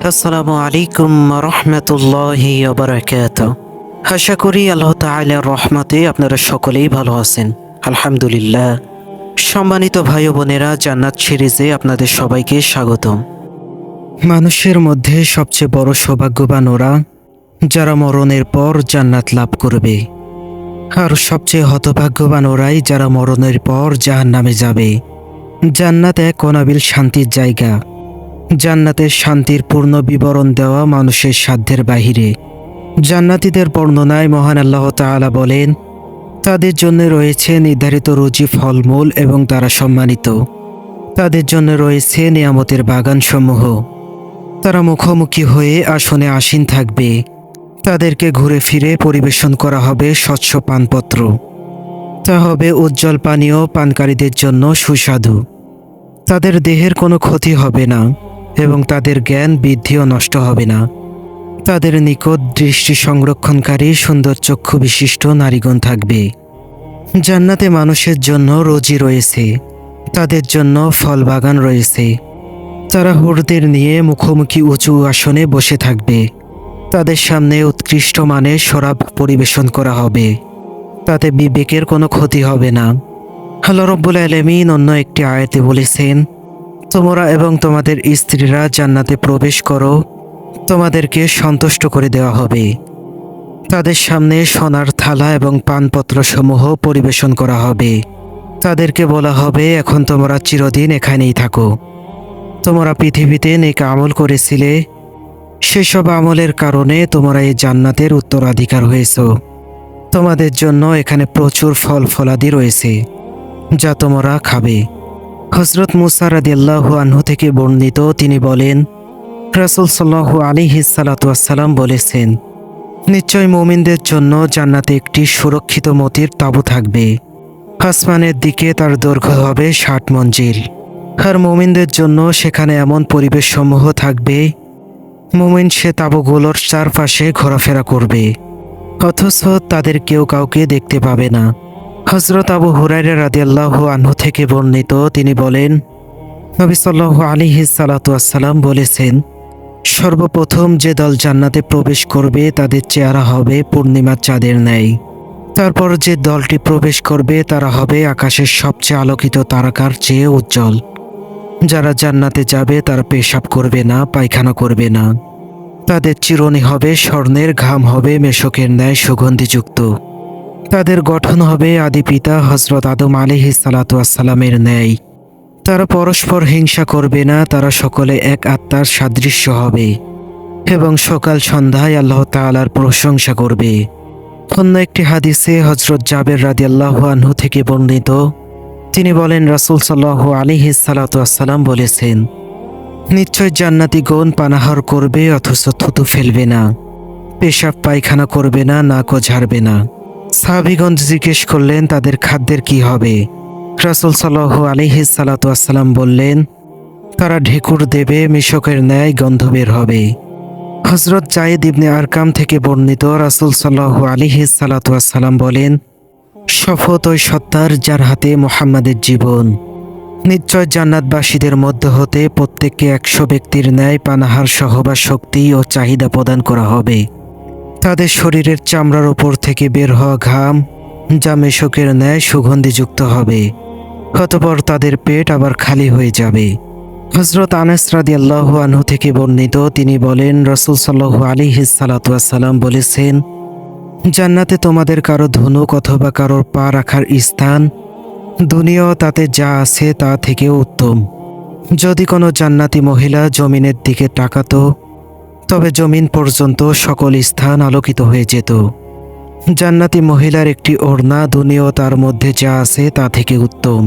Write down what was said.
আসসালামু আলাইকুম রহমতুল্লাহি বারাকাতুহু। আশা করি আল্লাহ তাআলার রহমতে আপনারা সকলেই ভালো আছেন। আলহামদুলিল্লাহ। সম্মানিত ভাই ও বোনেরা, জান্নাত সিরিজে আপনাদের সবাইকে স্বাগতম। মানুষের মধ্যে সবচেয়ে বড় সৌভাগ্যবান ওরা যারা মরণের পর জান্নাত লাভ করবে, আর সবচেয়ে হতভাগ্যবান ওরাই যারা মরণের পর জাহান্নামে যাবে। জান্নাত এক অনাবিল শান্তির জায়গা। জান্নাতের শান্তির পূর্ণ বিবরণ দেওয়া মানুষের সাধ্যের বাহিরে। জান্নাতীদের বর্ণনায় মহান আল্লাহ তাআলা বলেন, তাদের জন্য রয়েছে নির্ধারিত রুজি, ফলমূল এবং তারা সম্মানিত। তাদের জন্য রয়েছে নিয়ামতের বাগানসমূহ। তারা মুখোমুখি হয়ে আসনে আসীন থাকবে। তাদেরকে ঘুরে ফিরে পরিবেশন করা হবে স্বচ্ছ পানপত্র। তা হবে উজ্জ্বল পানীয়, পানকারীদের জন্য সুস্বাদু। তাদের দেহের কোনো ক্ষতি হবে না এবং তাদের জ্ঞান বৃদ্ধিও নষ্ট হবে না। তাদের নিকট দৃষ্টি সংরক্ষণকারী সুন্দর চক্ষু বিশিষ্ট নারীগণ থাকবে। জান্নাতে মানুষের জন্য রুজি রয়েছে, তাদের জন্য ফল বাগান রয়েছে। তারা হুরদের নিয়ে মুখোমুখি উঁচু আসনে বসে থাকবে। তাদের সামনে উৎকৃষ্ট মানের শরাব পরিবেশন করা হবে। তাতে বিবেকের কোনো ক্ষতি হবে না। আল্লাহ রাব্বুল আলামিন অন্য একটি আয়াতে বলেছেন, তোমরা এবং তোমাদের স্ত্রীরা জান্নাতে প্রবেশ করো, তোমাদেরকে সন্তুষ্ট করে দেওয়া হবে। তাদের সামনে সোনার থালা এবং পানপত্রসমূহ পরিবেশন করা হবে। তাদেরকে বলা হবে, এখন তোমরা চিরদিন এখানেই থাকো। তোমরা পৃথিবীতে নেক আমল করেছিলে, সেসব আমলের কারণে তোমরা এই জান্নাতের উত্তরাধিকার হয়েছ। তোমাদের জন্য এখানে প্রচুর ফল ফলাদি রয়েছে যা তোমরা খাবে। হযরত মুসা রাদিয়াল্লাহু আনহু থেকে বর্ণিত, তিনি বলেন, রাসূল সাল্লাল্লাহু আলাইহি সাল্লাম বলেছেন, নিশ্চয় মুমিনদের জন্য জান্নাতে একটি সুরক্ষিত মতির তাঁবু থাকবে। আসমানের দিকে তার দৈর্ঘ্য হবে 60 মঞ্জিল। আর মুমিনদের জন্য সেখানে এমন পরিবেশসমূহ থাকবে, মুমিন সে তাঁবুগুলোর চারপাশে ঘোরাফেরা করবে, অথচ তাদের কেউ কাউকে দেখতে পাবে না। হযরত আবু হুরায়রা রাদিয়াল্লাহু আনহু থেকে বর্ণিত, তিনি বলেন, নবী সাল্লাল্লাহু আলাইহি সাল্লাম বলেছেন, সর্বপ্রথম যে দল জান্নাতে প্রবেশ করবে তাদের চেহারা হবে পূর্ণিমার চাঁদের ন্যায়। তারপর যে দলটি প্রবেশ করবে তারা হবে আকাশের সবচেয়ে আলোকিত তারকার চেয়ে উজ্জ্বল। যারা জান্নাতে যাবে তারা পেশাব করবে না, পায়খানা করবে না। তাদের চিরুনি হবে স্বর্ণের, ঘাম হবে মেশকের ন্যায় সুগন্ধিযুক্ত। তাদের গঠন হবে আদি পিতা হযরত আদম আলাইহিস সালামের ন্যায়। তারা পরস্পর হিংসা করবে না, তারা সকলে এক আত্মার সাদৃশ্য হবে এবং সকাল সন্ধ্যায় আল্লাহ তাআলার প্রশংসা করবে। অন্য একটি হাদিসে হযরত জাবের রাদিয়াল্লাহু আনহু থেকে বর্ণিত, তিনি বলেন, রাসূল সাল্লাল্লাহু আলাইহি সাল্লাম বলেছেন, নিশ্চয় জান্নাতীগণ পানাহার করবে অথচ থুতু ফেলবে না, পেশাব পায়খানা করবে না, নাকও ঝাড়বে না। সাহাবীগণ জিজ্ঞেস করলেন, তাদের খাদ্যের কি হবে? রাসূল সাল্লাল্লাহু আলাইহি সাল্লাম বললেন, তারা ঢেকুর দেবে, মিশকের ন্যায় গন্ধ বের হবে। হযরত যায়েদ ইবনে আরকাম থেকে বর্ণিত, রাসূল সাল্লাল্লাহু আলাইহি সাল্লাম বলেন, শপথ ওই সত্তার যার হাতে মুহাম্মাদের জীবন, নিশ্চয় জান্নাতবাসীদের মধ্য হতে প্রত্যেককে 100 ব্যক্তির ন্যায় পানাহার সহবাস শক্তি ও চাহিদা প্রদান করা হবে। তাদের শরীরের চামড়ার উপর থেকে বের হওয়া ঘাম যা মেশকের ন্যায় সুগন্ধিযুক্ত হবে। অতঃপর তাদের পেট আবার খালি হয়ে যাবে। হযরত আনাস রাদিয়াল্লাহু আনহু থেকে বর্ণিত, তিনি বলেন, রাসূল সাল্লাল্লাহু আলাইহি সাল্লাম বলেছেন, জান্নাতে তোমাদের কারো ধনুক অথবা কারোর পা রাখার স্থান দুনিয়া তাতে যা আছে তা থেকেও উত্তম। যদি কোনো জান্নাতি মহিলা জমিনের দিকে তাকাতো তবে জমিন পর্যন্ত সকল স্থান আলোকিত হয়ে যেত। জান্নাতি মহিলার একটি ওড়না দুনিয়া তার মধ্যে যা আছে তা থেকে উত্তম।